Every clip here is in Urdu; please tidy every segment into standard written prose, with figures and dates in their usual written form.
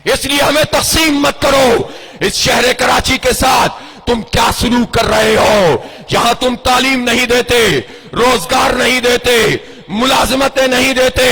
اس لیے ہمیں تقسیم مت کرو. اس شہر کراچی کے ساتھ تم کیا سلوک کر رہے ہو؟ یہاں تم تعلیم نہیں دیتے، روزگار نہیں دیتے، ملازمتیں نہیں دیتے.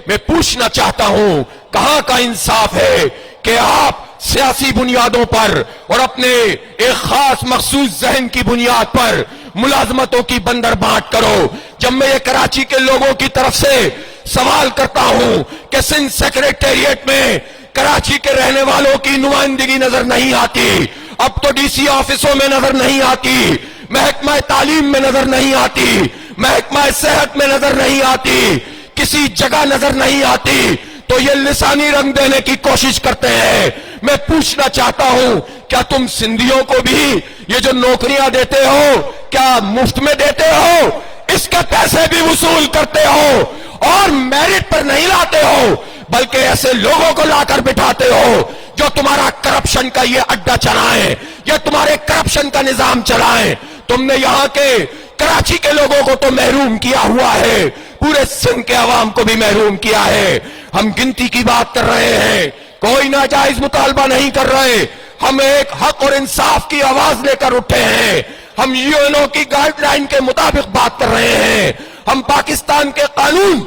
میں پوچھنا چاہتا ہوں کہاں کا انصاف ہے کہ آپ سیاسی بنیادوں پر اور اپنے ایک خاص مخصوص ذہن کی بنیاد پر ملازمتوں کی بندر بانٹ کرو؟ جب میں یہ کراچی کے لوگوں کی طرف سے سوال کرتا ہوں کہ سندھ سیکریٹریٹ میں کراچی کے رہنے والوں کی نمائندگی نظر نہیں آتی، اب تو ڈی سی آفسوں میں نظر نہیں آتی، محکمہ تعلیم میں نظر نہیں آتی، محکمہ صحت میں نظر نہیں آتی، کسی جگہ نظر نہیں آتی، تو یہ لسانی رنگ دینے کی کوشش کرتے ہیں. میں پوچھنا چاہتا ہوں کیا تم سندھیوں کو بھی یہ جو نوکریاں دیتے ہو کیا مفت میں دیتے ہو؟ اس کے پیسے بھی وصول کرتے ہو اور میرٹ پر نہیں لاتے ہو بلکہ ایسے لوگوں کو لا کر بٹھاتے ہو جو تمہارا کرپشن کا یہ اڈا چلائیں، یہ تمہارے کرپشن کا نظام چلائیں. تم نے یہاں کے کراچی کے لوگوں کو تو محروم کیا ہوا ہے، پورے سندھ کے عوام کو بھی محروم کیا ہے. ہم گنتی کی بات کر رہے ہیں، کوئی ناجائز مطالبہ نہیں کر رہے. ہم ایک حق اور انصاف کی آواز لے کر اٹھے ہیں. ہم یو این او کی گائیڈ لائن کے مطابق بات کر رہے ہیں. ہم پاکستان کے قانون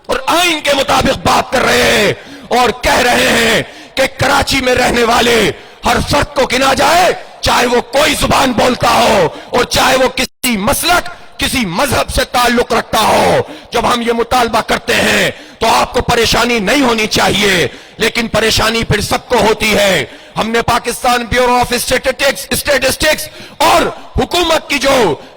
اور آئین کے مطابق بات کر رہے ہیں اور کہہ رہے ہیں کہ کراچی میں رہنے والے ہر فرد کو گنا جائے، چاہے وہ کوئی زبان بولتا ہو اور چاہے وہ کسی مسلک کسی مذہب سے تعلق رکھتا ہو. جب ہم یہ مطالبہ کرتے ہیں تو آپ کو پریشانی نہیں ہونی چاہیے، لیکن پریشانی پھر سب کو ہوتی ہے. ہم نے پاکستان بیورو آف اسٹیٹسٹکس اور حکومت کی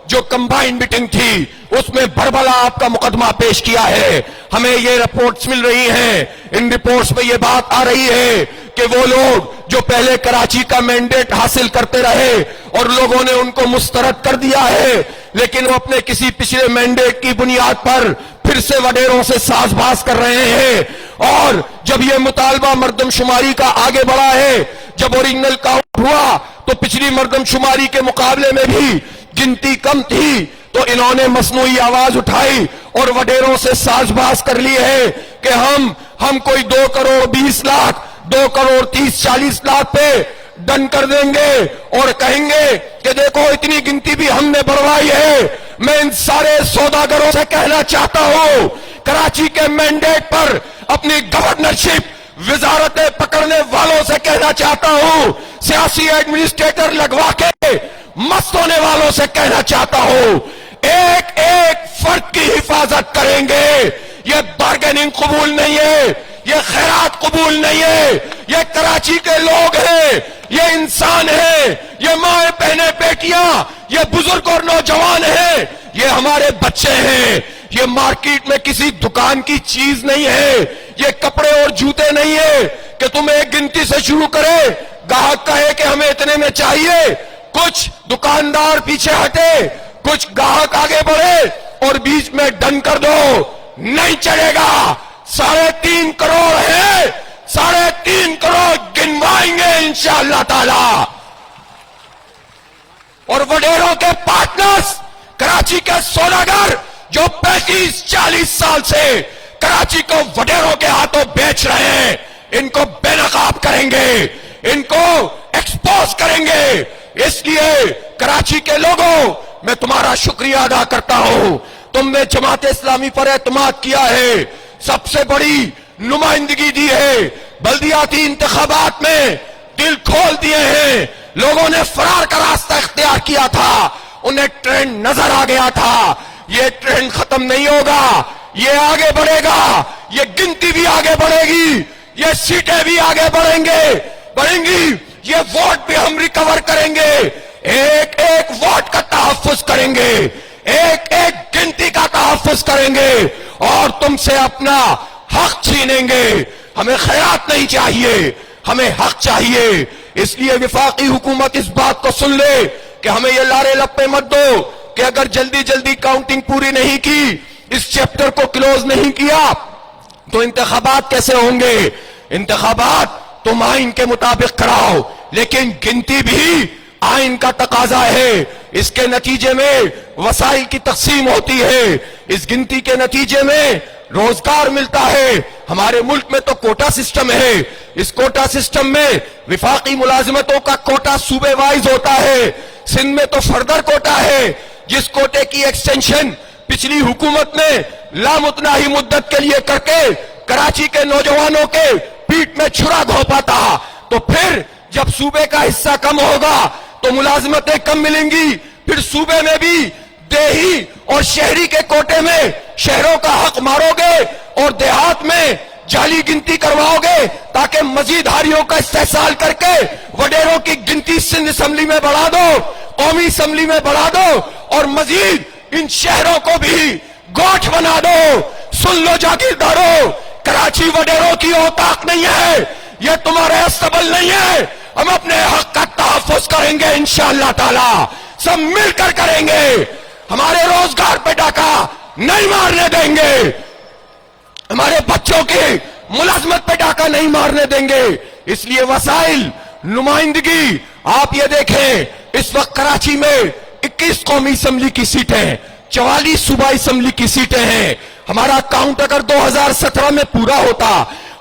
جو کمبائنڈ میٹنگ تھی اس میں بھربھلا آپ کا مقدمہ پیش کیا ہے. ہمیں یہ رپورٹس مل رہی ہیں، ان رپورٹس میں یہ بات آ رہی ہے کہ وہ لوگ جو پہلے کراچی کا مینڈیٹ حاصل کرتے رہے اور لوگوں نے ان کو مسترد کر دیا ہے، لیکن وہ اپنے کسی پچھلے مینڈیٹ کی بنیاد پر پھر سے وڈیروں سے ساز باز کر رہے ہیں. اور جب یہ مطالبہ مردم شماری کا آگے بڑھا ہے، جب اوریجنل کاؤنٹ ہوا تو پچھلی مردم شماری کے مقابلے میں بھی گنتی کم تھی، تو انہوں نے مصنوعی آواز اٹھائی اور وڈیروں سے ساز باز کر لی ہے کہ ہم کوئی 2 کروڑ 20 لاکھ 2 کروڑ 30-40 لاکھ پہ ڈن کر دیں گے اور کہیں گے کہ دیکھو اتنی گنتی بھی ہم نے بڑھوائی ہے. میں ان سارے سوداگروں سے کہنا چاہتا ہوں کراچی کے مینڈیٹ پر اپنی گورنرشپ وزارتیں پکڑنے والوں سے کہنا چاہتا ہوں، سیاسی ایڈمنسٹریٹر لگوا کے مست ہونے والوں سے کہنا چاہتا ہوں ایک ایک فرد کی حفاظت کریں گے. یہ بارگیننگ قبول نہیں ہے، یہ خیرات قبول نہیں ہے. یہ کراچی کے لوگ ہیں، یہ انسان ہیں، یہ مائیں بہنیں بیٹیاں، یہ بزرگ اور نوجوان ہیں، یہ ہمارے بچے ہیں. یہ مارکیٹ میں کسی دکان کی چیز نہیں ہے، یہ کپڑے اور جوتے نہیں ہے کہ تم ایک گنتی سے شروع کرے، گاہک کہے کہ ہمیں اتنے میں چاہیے، کچھ دکاندار پیچھے ہٹے، کچھ گاہک آگے بڑھے اور بیچ میں ڈن کر دو. نہیں چلے گا. 3.5 کروڑ ہے، 3.5 کروڑ گنوائیں گے انشاءاللہ تعالی. اور وڈیروں کے پارٹنرز کراچی کے سوداگر جو 35-40 سال سے کراچی کو وڈیروں کے ہاتھوں بیچ رہے ہیں، ان کو بے نقاب کریں گے، ان کو ایکسپوز کریں گے. اس لیے کراچی کے لوگوں میں تمہارا شکریہ ادا کرتا ہوں. تم نے جماعت اسلامی پر اعتماد کیا ہے، سب سے بڑی نمائندگی دی ہے، بلدیاتی انتخابات میں دل کھول دیے ہیں. لوگوں نے فرار کا راستہ اختیار کیا تھا، انہیں ٹرینڈ نظر آ گیا تھا. یہ ٹرینڈ ختم نہیں ہوگا، یہ آگے بڑھے گا، یہ گنتی بھی آگے بڑھے گی، یہ سیٹیں بھی آگے بڑھیں گی، یہ ووٹ بھی ہم ریکور کریں گے. ایک ایک ووٹ کا تحفظ کریں گے، ایک ایک گنتی کا تحفظ کریں گے اور تم سے اپنا حق چھینیں گے. ہمیں خیرات نہیں چاہیے، ہمیں حق چاہیے. اس لیے وفاقی حکومت اس بات کو سن لے کہ ہمیں یہ لارے لپے مت دو کہ اگر جلدی جلدی کاؤنٹنگ پوری نہیں کی، اس چیپٹر کو کلوز نہیں کیا تو انتخابات کیسے ہوں گے. انتخابات تم آئین کے مطابق کراؤ، لیکن گنتی بھی آئین کا تقاضا ہے. اس کے نتیجے میں وسائل کی تقسیم ہوتی ہے، اس گنتی کے نتیجے میں روزگار ملتا ہے. ہمارے ملک میں تو کوٹا سسٹم ہے، اس کوٹا سسٹم میں وفاقی ملازمتوں کا کوٹا صوبے وائز ہوتا ہے، سندھ میں تو فردر کوٹا ہے، جس کوٹے کی ایکسٹینشن پچھلی حکومت نے لامتناہی مدت کے لیے کر کے کراچی کے نوجوانوں کے پیٹ میں چھرا گھونپا تھا، تو پھر جب صوبے کا حصہ کم ہوگا تو ملازمتیں کم ملیں گی، پھر صوبے میں بھی دیہی اور شہری کے کوٹے میں شہروں کا حق مارو گے اور دیہات میں جعلی گنتی کرواؤ گے تاکہ مزید ہاریوں کا استحصال کر کے وڈیروں کی گنتی سندھ اسمبلی میں بڑھا دو، قومی اسمبلی میں بڑھا دو اور مزید ان شہروں کو بھی گوٹھ بنا دو۔ سن لو جاگیردارو، کراچی وڈیروں کی اوتاق نہیں ہے، یہ تمہارے استبل نہیں ہے، ہم اپنے حق کا تحفظ کریں گے انشاءاللہ تعالی، سب مل کر کریں گے، ہمارے روزگار پہ ڈاکہ نہیں مارنے دیں گے، ہمارے بچوں کی ملازمت پہ ڈاکہ نہیں مارنے دیں گے۔ اس لیے وسائل نمائندگی آپ یہ دیکھیں، اس وقت کراچی میں 21 قومی اسمبلی کی سیٹیں، 44 صوبائی اسمبلی کی سیٹیں ہیں، ہمارا کاؤنٹ اگر 2017 میں پورا ہوتا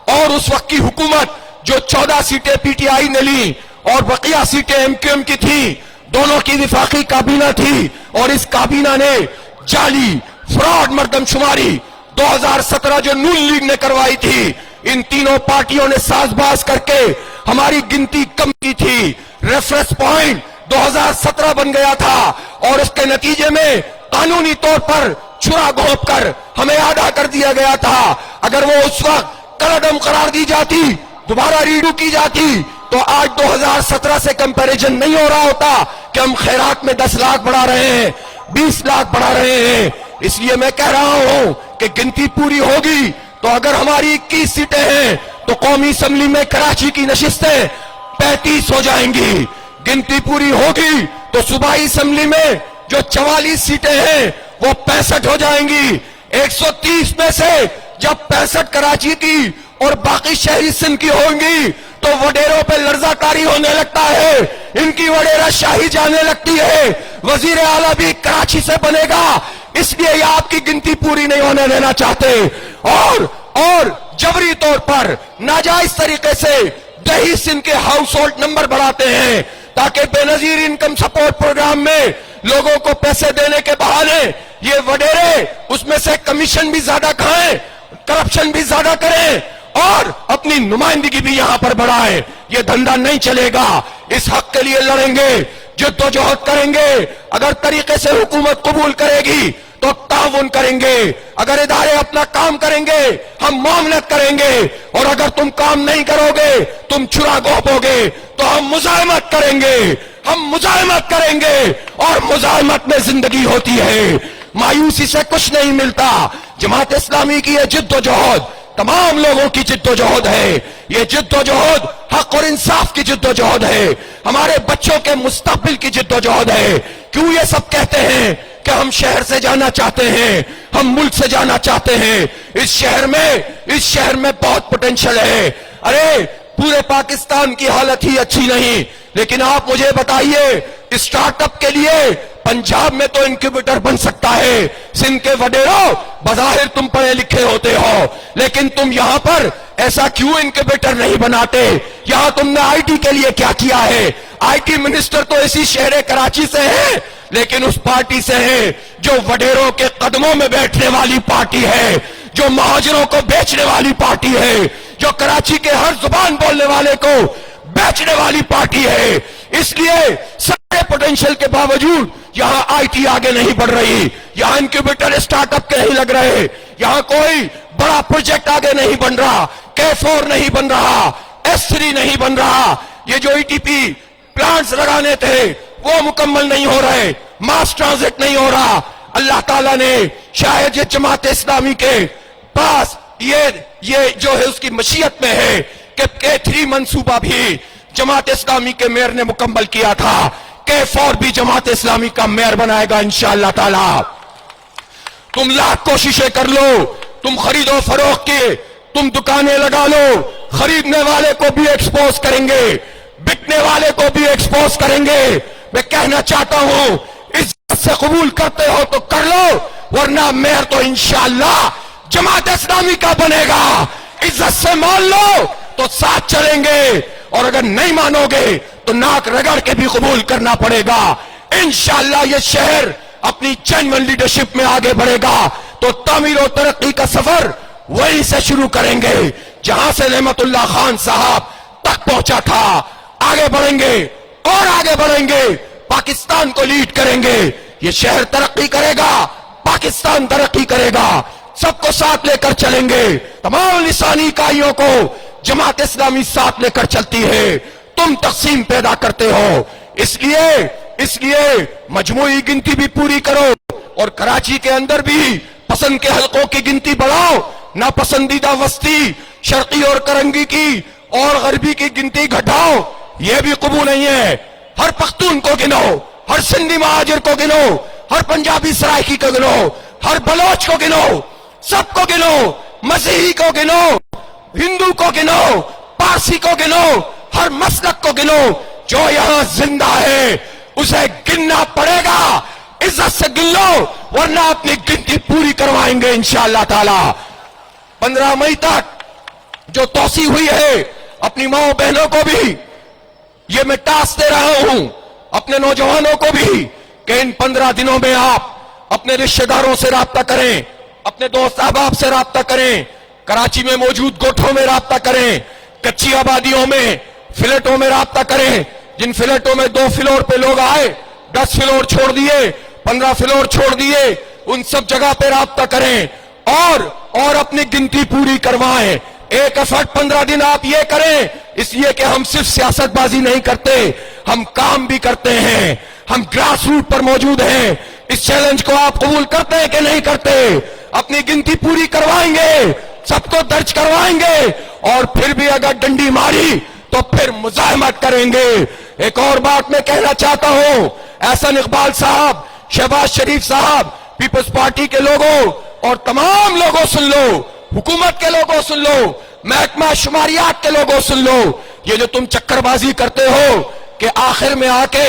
اور اس وقت کی حکومت جو 14 سیٹیں پی ٹی آئی نے لی اور بقیہ سیٹیں ایم کیو ایم کی تھی، دونوں کی وفاقی کابینہ تھی اور اس کابینہ نے جعلی فراڈ مردم شماری 2017 جو نون لیگ نے کروائی تھی، ان تینوں پارٹیوں نے ساز باز کر کے ہماری گنتی کم کی تھی، ریفرنس پوائنٹ 2017 بن گیا تھا اور اس کے نتیجے میں قانونی طور پر چھرا گھونپ کر ہمیں آدھا کر دیا گیا تھا۔ اگر وہ اس وقت کلعدم قرار دی جاتی، دوبارہ ریڈو کی جاتی، تو آج 2017 سے کمپیریزن نہیں ہو رہا ہوتا کہ ہم خیرات میں 10 لاکھ بڑھا رہے ہیں، 20 لاکھ بڑھا رہے ہیں۔ اس لیے میں کہہ رہا ہوں کہ گنتی پوری ہوگی تو اگر ہماری 21 سیٹیں ہیں تو قومی اسمبلی میں کراچی کی نشستیں 35 ہو جائیں گی، گنتی پوری ہوگی تو صوبائی اسمبلی میں جو 44 سیٹیں ہیں وہ 65 ہو جائیں گی۔ 130 میں سے جب 65 کراچی کی اور باقی شہری سندھ کی ہوں گی تو وڈیروں پہ لرزہ کاری ہونے لگتا ہے، ان کی وڈیرہ شاہی جانے لگتی ہے، وزیر اعلیٰ بھی کراچی سے بنے گا، اس لیے یہ آپ کی گنتی پوری نہیں ہونے دینا چاہتے اور جبری طور پر ناجائز طریقے سے دیہی سندھ کے ہاؤس ہولڈ نمبر بڑھاتے ہیں تاکہ بے نظیر انکم سپورٹ پروگرام میں لوگوں کو پیسے دینے کے بہانے یہ وڈیرے اس میں سے کمیشن بھی زیادہ کھائیں، کرپشن بھی زیادہ کریں اور اپنی نمائندگی بھی یہاں پر بڑھائیں۔ یہ دھندا نہیں چلے گا، اس حق کے لیے لڑیں گے، جد و جہد کریں گے۔ اگر طریقے سے حکومت قبول کرے گی تو تعاون کریں گے، اگر ادارے اپنا کام کریں گے ہم معاملت کریں گے، اور اگر تم کام نہیں کرو گے، تم چھرا گھونپو گے تو ہم مزاحمت کریں گے، ہم مزاحمت کریں گے، اور مزاحمت میں زندگی ہوتی ہے، مایوسی سے کچھ نہیں ملتا۔ جماعت اسلامی کی یہ جد و جہد تمام لوگوں کی جد و جہد ہے، یہ جد و جہد حق اور انصاف کی جد و جہد ہے، ہمارے بچوں کے مستقبل کی جد و جہد ہے۔ کیوں یہ سب کہتے ہیں کہ ہم شہر سے جانا چاہتے ہیں، ہم ملک سے جانا چاہتے ہیں، اس شہر میں بہت پوٹینشل ہے۔ ارے پورے پاکستان کی حالت ہی اچھی نہیں، لیکن آپ مجھے بتائیے اسٹارٹ اپ کے لیے پنجاب میں تو انکیوبیٹر بن سکتا ہے، سندھ کے وڈیروں بظاہر تم پڑھے لکھے ہوتے ہو لیکن تم یہاں پر ایسا کیوں انکیوبیٹر نہیں بناتے؟ یہاں تم نے آئی ٹی کے لیے کیا کیا ہے؟ آئی ٹی منسٹر تو اسی شہر کراچی سے ہے لیکن اس پارٹی سے ہے جو وڈیروں کے قدموں میں بیٹھنے والی پارٹی ہے، جو مہاجروں کو بیچنے والی پارٹی ہے، جو کراچی کے ہر زبان بولنے والے کو بیچنے والی پارٹی ہے۔ اس لیے سارے پوٹینشل کے باوجود یہاں آئی ٹی آگے نہیں بڑھ رہی، یہاں انکیوبیٹر اسٹارٹ اپ کے نہیں لگ رہے، یہاں کوئی بڑا پروجیکٹ آگے نہیں بن رہا، K4 نہیں بن رہا، S3 نہیں بن رہا، یہ جو ای ٹی پی پلانٹس لگانے تھے وہ مکمل نہیں ہو رہے، ماس ٹرانزٹ نہیں ہو رہا۔ اللہ تعالیٰ نے شاید یہ جماعت اسلامی کے پاس یہ جو ہے اس کی مشیت میں ہے کہ K3 منصوبہ بھی جماعت اسلامی کے میئر نے مکمل کیا تھا، K4 بھی جماعت اسلامی کا میئر بنائے گا انشاءاللہ تعالی۔ تم لاکھ کوششیں کر لو، تم خرید و فروخت کی تم دکانیں لگا لو، خریدنے والے کو بھی ایکسپوز کریں گے، بکنے والے کو بھی ایکسپوز کریں گے۔ میں کہنا چاہتا ہوں عزت سے قبول کرتے ہو تو کر لو، ورنہ میئر تو انشاءاللہ جماعت اسلامی کا بنے گا۔ عزت سے مان لو تو ساتھ چلیں گے، اور اگر نہیں مانو گے تو ناک رگڑ کے بھی قبول کرنا پڑے گا۔ انشاءاللہ یہ شہر اپنی جینوئن لیڈرشپ میں آگے بڑھے گا تو تعمیر و ترقی کا سفر وہیں سے شروع کریں گے جہاں سے نعمت اللہ خان صاحب تک پہنچا تھا۔ آگے بڑھیں گے اور آگے بڑھیں گے، پاکستان کو لیڈ کریں گے، یہ شہر ترقی کرے گا، پاکستان ترقی کرے گا، سب کو ساتھ لے کر چلیں گے۔ تمام لسانی اکائیوں کو جماعت اسلامی ساتھ لے کر چلتی ہے، تم تقسیم پیدا کرتے ہو، اس لیے مجموعی گنتی بھی پوری کرو، اور کراچی کے اندر بھی پسند کے حلقوں کی گنتی بڑھاؤ، ناپسندیدہ وسطی شرقی اور کرنگی کی اور غربی کی گنتی گھٹاؤ، یہ بھی قبول نہیں ہے۔ ہر پختون کو گنو، ہر سندھی مہاجر کو گنو، ہر پنجابی سرائکی کو گنو، ہر بلوچ کو گنو، سب کو گنو، مسیحی کو گنو، ہندو کو گنو، پارسی کو گنو، ہر مسلک کو گنو، جو یہاں زندہ ہے اسے گننا پڑے گا، عزت سے گن لو ورنہ اپنی گنتی پوری کروائیں گے انشاءاللہ تعالی۔ 15 مئی تک جو توسیع ہوئی ہے اپنی ماں بہنوں کو بھی یہ میں ٹاسک دے رہا ہوں، اپنے نوجوانوں کو بھی، کہ ان 15 دنوں میں آپ اپنے رشتہ داروں سے رابطہ کریں، اپنے دوست احباب سے رابطہ کریں، کراچی میں موجود گوٹھوں میں رابطہ کریں، کچی آبادیوں میں فلیٹوں میں رابطہ کریں، جن فلیٹوں میں 2 فلور پہ لوگ آئے، 10 فلور چھوڑ دیے، 15 فلور چھوڑ دیے، ان سب جگہ پہ رابطہ کریں اور اپنی گنتی پوری کروائیں۔ ایک ایفرٹ 15 دن آپ یہ کریں، اس لیے کہ ہم صرف سیاست بازی نہیں کرتے، ہم کام بھی کرتے ہیں، ہم گراس روٹ پر موجود ہیں۔ اس چیلنج کو آپ قبول کرتے ہیں کہ نہیں کرتے؟ اپنی گنتی پوری کروائیں گے، سب کو درج کروائیں گے، اور پھر بھی اگر ڈنڈی ماری تو پھر مزاحمت کریں گے۔ ایک اور بات میں کہنا چاہتا ہوں، احسن اقبال صاحب، شہباز شریف صاحب، پیپلز پارٹی کے لوگوں اور تمام لوگوں سن لو، حکومت کے لوگوں سن لو، محکمہ شماریات کے لوگوں سن لو، یہ جو تم چکر بازی کرتے ہو کہ آخر میں آ کے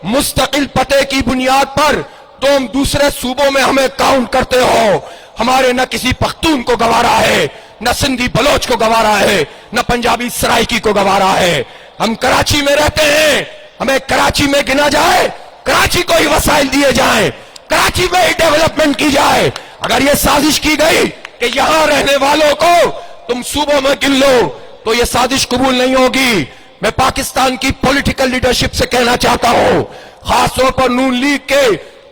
مستقل پتے کی بنیاد پر تم دوسرے صوبوں میں ہمیں کاؤنٹ کرتے ہو، ہمارے نہ کسی پختون کو گوارا ہے، نہ سندھی بلوچ کو گوارا ہے، نہ پنجابی سرائکی کو گوارا ہے۔ ہم کراچی میں رہتے ہیں، ہمیں کراچی میں گنا جائے، کراچی کو ہی وسائل دیے جائیں، کراچی میں ہی ڈیولپمنٹ کی جائے۔ اگر یہ سازش کی گئی کہ یہاں رہنے والوں کو تم صوبوں میں گن لو تو یہ سازش قبول نہیں ہوگی۔ میں پاکستان کی پولیٹیکل لیڈرشپ سے کہنا چاہتا ہوں، خاص طور پر نون لیگ کے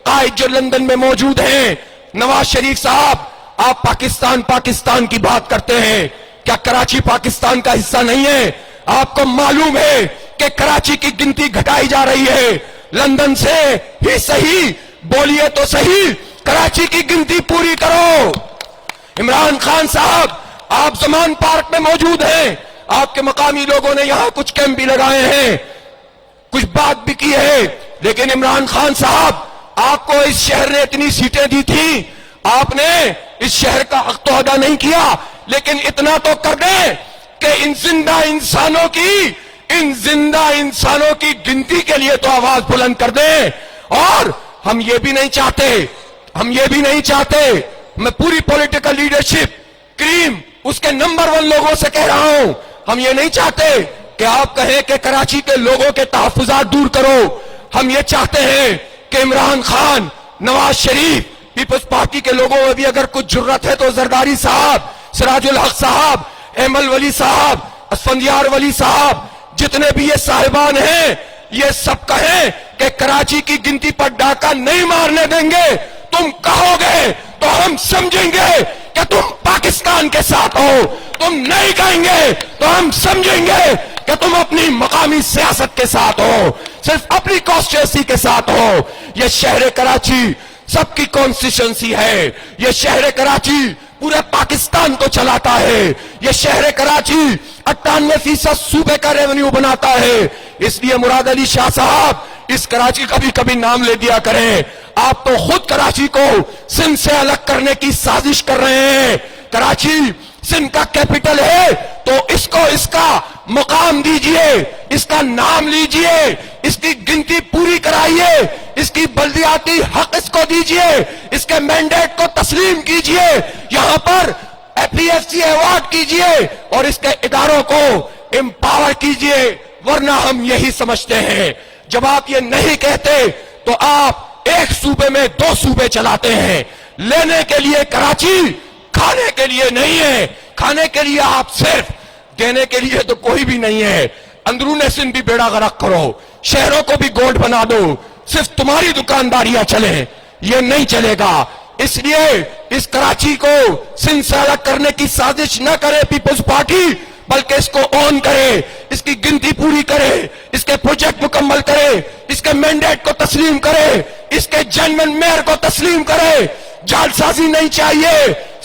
قائد جو لندن میں موجود ہیں، نواز شریف صاحب، آپ پاکستان کی بات کرتے ہیں، کیا کراچی پاکستان کا حصہ نہیں ہے؟ آپ کو معلوم ہے کہ کراچی کی گنتی گھٹائی جا رہی ہے، لندن سے ہی صحیح بولیے تو صحیح، کراچی کی گنتی پوری کرو۔ عمران خان صاحب، آپ زمان پارک میں موجود ہیں، آپ کے مقامی لوگوں نے یہاں کچھ کیمپ بھی لگائے ہیں، کچھ بات بھی کی ہے، لیکن عمران خان صاحب، آپ کو اس شہر نے اتنی سیٹیں دی تھی، آپ نے اس شہر کا حق تو ادا نہیں کیا، لیکن اتنا تو کر دیں کہ ان زندہ انسانوں کی گنتی کے لیے تو آواز بلند کر دیں۔ اور ہم یہ بھی نہیں چاہتے، میں پوری پولیٹیکل لیڈرشپ کریم اس کے نمبر 1 لوگوں سے کہہ رہا ہوں، ہم یہ نہیں چاہتے کہ آپ کہیں کہ کراچی کے لوگوں کے تحفظات دور کرو، ہم یہ چاہتے ہیں کہ عمران خان، نواز شریف، پیپلز پارٹی کے لوگوں میں بھی اگر کچھ جرت ہے تو زرداری صاحب، سراج الحق صاحب، ایمل ولی صاحب، اسفندیار ولی صاحب، جتنے بھی یہ صاحبان ہیں، یہ سب کہیں کہ کراچی کی گنتی پر ڈاکہ نہیں مارنے دیں گے۔ تم کہو گے تو ہم سمجھیں گے کہ تم پاکستان کے ساتھ ہو، تم نہیں کہیں گے تو ہم سمجھیں گے کہ تم اپنی مقامی سیاست کے ساتھ ہو، صرف اپنی کانسٹیٹوئنسی کے ساتھ ہو۔ یہ شہر کراچی سب کی کانسٹیٹوئنسی ہے، یہ شہر کراچی پورے پاکستان کو چلاتا ہے، یہ شہر کراچی 98% صوبے کا ریونیو بناتا ہے۔ اس لیے مراد علی شاہ صاحب، اس کراچی کا بھی کبھی نام لے دیا کریں، آپ تو خود کراچی کو سندھ سے الگ کرنے کی سازش کر رہے ہیں۔ کراچی سندھ کا کیپٹل ہے تو اس کو اس کا مقام دیجئے، اس کا نام لیجئے، اس کی گنتی پوری کرائیے، اس کی بلدیاتی حق اس کو دیجئے، اس کے مینڈیٹ کو تسلیم کیجئے۔ یہاں پر APSC ایوارڈ کیجئے اور اس کے اداروں کو امپاور کیجئے، ورنہ ہم یہی سمجھتے ہیں جب آپ یہ نہیں کہتے تو آپ ایک صوبے میں 2 صوبے چلاتے ہیں. لینے کے لیے کراچی، کھانے کے لیے نہیں ہے. کھانے کے لیے آپ صرف، دینے کے لیے تو کوئی بھی نہیں ہے. اندرون سندھ بھی بیڑا غرق کرو، شہروں کو بھی گولڈ بنا دو، صرف تمہاری دکانداریاں چلیں، یہ نہیں چلے گا. اس لیے اس کراچی کو سندھ سے الگ کرنے کی سازش نہ کرے پیپلز پارٹی، بلکہ اس کو اون کرے، اس کی گنتی پوری کرے، اس کے پروجیکٹ مکمل کرے، اس کے مینڈیٹ کو تسلیم کرے، اس کے جنمن میئر کو تسلیم کرے. جال سازی نہیں چاہیے،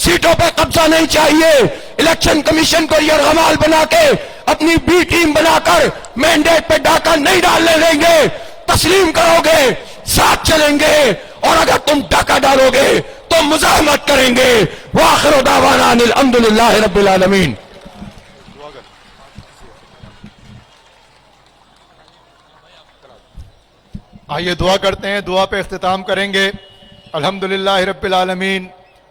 سیٹوں پہ قبضہ نہیں چاہیے. الیکشن کمیشن کو یرغمال بنا کے اپنی بی ٹیم بنا کر مینڈیٹ پہ ڈاکہ نہیں ڈالنے دیں گے. تسلیم کرو گے، ساتھ چلیں گے، اور اگر تم ڈاکہ ڈالو گے تو مزاحمت کریں گے. وآخر دعوانا ان الحمدللہ رب العالمین. آئیے دعا کرتے ہیں، دعا پہ اختتام کریں گے. الحمدللہ رب العالمین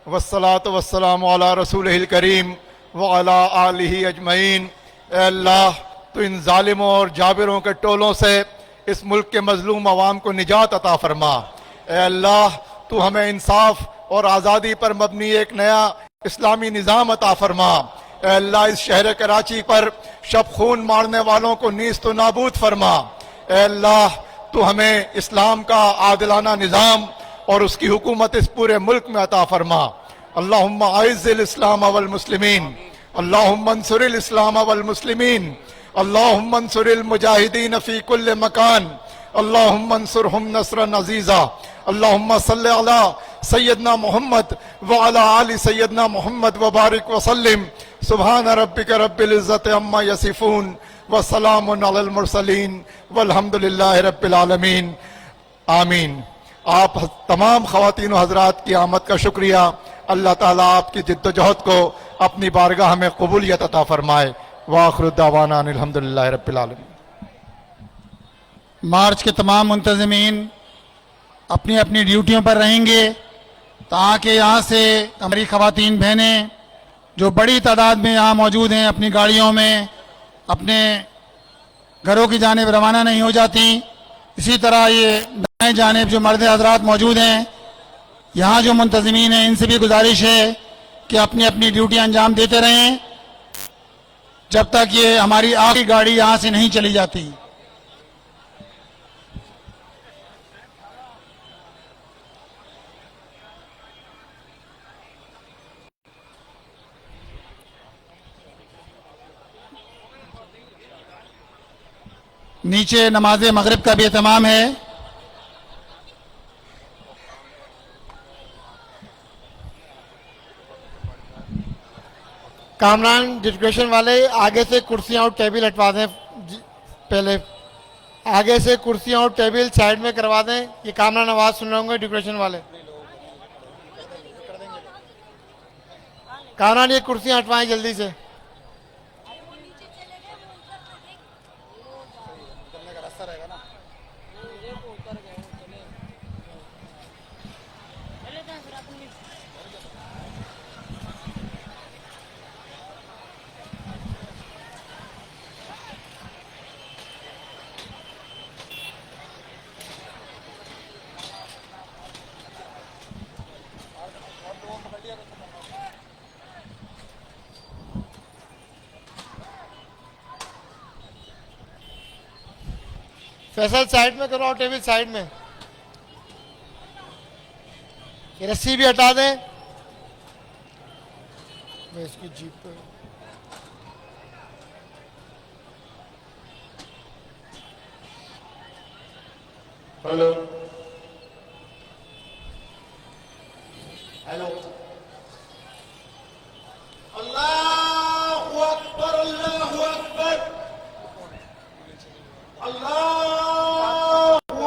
والصلاة والسلام علی رسولہ الکریم وعلی آلہ اجمعین. اے اللہ، تو ان ظالموں اور جابروں کے ٹولوں سے اس ملک کے مظلوم عوام کو نجات عطا فرما. اے اللہ، تو ہمیں انصاف اور آزادی پر مبنی ایک نیا اسلامی نظام عطا فرما. اے اللہ، اس شہر کراچی پر شب خون مارنے والوں کو نیست و نابود فرما. اے اللہ، تو ہمیں اسلام کا عادلانہ نظام اور اس کی حکومت اس پورے ملک میں عطا فرما. اللہم اعز الاسلام والمسلمین، اللہم انصر الاسلام والمسلمین، اللہم انصر المجاہدین فی کل مکان، اللہم انصرہم نصرا عزیزا. اللہم صلی علی سیدنا محمد وعلی آل سیدنا محمد وبارک وسلم. سبحان ربک رب العزت عما یصفون وسلام علی المرسلین والحمدللہ رب العالمین. آمین. آپ تمام خواتین و حضرات کی آمد کا شکریہ. اللہ تعالیٰ آپ کی جد و جہد کو اپنی بارگاہ میں قبولیت عطا فرمائے. وآخر دعوانا ان الحمدللہ رب العالمین. مارچ کے تمام منتظمین اپنی اپنی ڈیوٹیوں پر رہیں گے تاکہ یہاں سے ہماری خواتین بہنیں جو بڑی تعداد میں یہاں موجود ہیں اپنی گاڑیوں میں اپنے گھروں کی جانب روانہ نہیں ہو جاتی. اسی طرح یہ دائیں جانب جو مرد حضرات موجود ہیں یہاں جو منتظمین ہیں ان سے بھی گزارش ہے کہ اپنی اپنی ڈیوٹی انجام دیتے رہیں جب تک یہ ہماری آخری گاڑی یہاں سے نہیں چلی جاتی. نیچے نماز مغرب کا بھی اہتمام ہے. کامران ڈسکشن والے آگے سے کرسیاں اور ٹیبل ہٹوا دیں. پہلے آگے سے کرسیاں اور ٹیبل سائڈ میں کروا دیں. یہ کامران آواز سن رہے ہوں گے ڈیکوریشن والے. کامران یہ کرسیاں ہٹوائیں جلدی سے. فیصل سائڈ میں کرواؤ ٹیبل سائڈ میں. یہ رسی بھی ہٹا دیں. میں اس کی جیپ پہ ہلو ہیلو. اللہ اکبر اللہ اکبر اللہ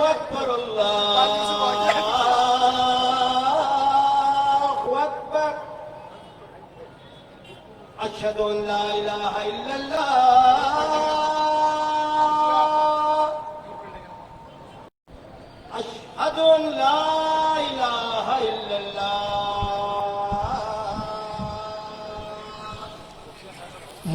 اکبر اللہ اکبر. اشہد ان لا الہ الا اللہ اشہد ان لا الہ الا اللہ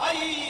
حي